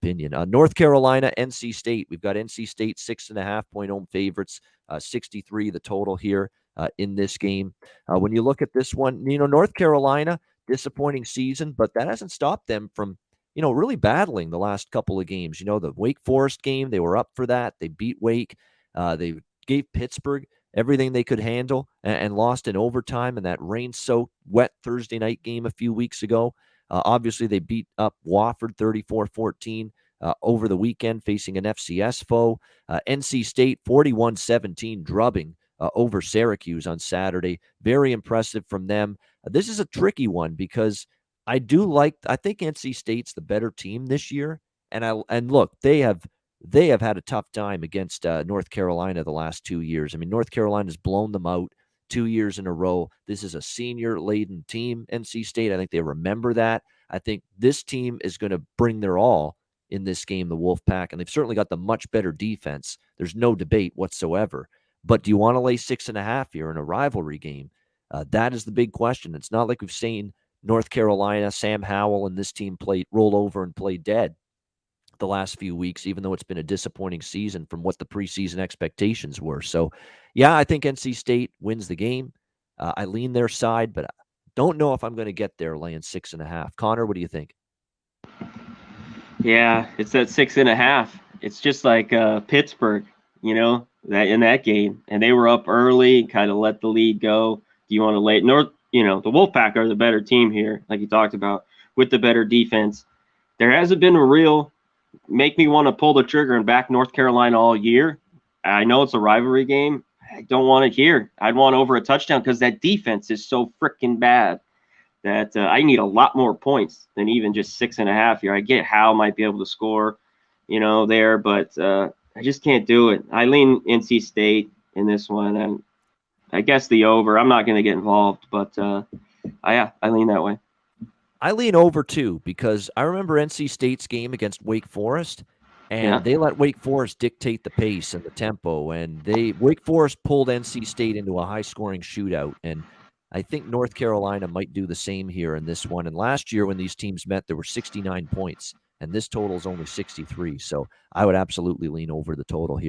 opinion. North Carolina, NC State. We've got NC State 6.5-point home favorites, 63 the total here in this game. When you look at this one, North Carolina, disappointing season, but that hasn't stopped them from, really battling the last couple of games. The Wake Forest game, they were up for that. They beat Wake. They gave Pittsburgh everything they could handle and lost in overtime in that rain-soaked, wet Thursday night game a few weeks ago. Obviously, they beat up Wofford 34-14 over the weekend, facing an FCS foe. NC State 41-17 drubbing over Syracuse on Saturday. Very impressive from them. This is a tricky one because I think NC State's the better team this year. And look, they have had a tough time against North Carolina the last 2 years. I mean, North Carolina's blown them out 2 years in a row. This is a senior-laden team, NC State. I think they remember that. I think this team is going to bring their all in this game, the Wolfpack, and they've certainly got the much better defense. There's no debate whatsoever. But do you want to lay 6.5 here in a rivalry game? That is the big question. It's not like we've seen North Carolina, Sam Howell, and this team roll over and play dead the last few weeks, even though it's been a disappointing season from what the preseason expectations were. So, yeah, I think NC State wins the game. I lean their side, but I don't know if I'm going to get there laying 6.5. Conor, what do you think? Yeah, it's that 6.5. It's just like Pittsburgh, that in that game, and they were up early, kind of let the lead go. Do you want to lay North? The Wolfpack are the better team here, like you talked about, with the better defense. There hasn't been a real make me want to pull the trigger and back North Carolina all year. I know it's a rivalry game. I don't want it here. I'd want over a touchdown because that defense is so freaking bad that I need a lot more points than even just 6.5 here. I get Howe might be able to score, there, but I just can't do it. I lean NC State in this one, and I guess the over. I'm not going to get involved, but I lean that way. I lean over too because I remember NC State's game against Wake Forest, and they let Wake Forest dictate the pace and the tempo, and Wake Forest pulled NC State into a high-scoring shootout, and I think North Carolina might do the same here in this one. And last year when these teams met, there were 69 points, and this total is only 63, so I would absolutely lean over the total here.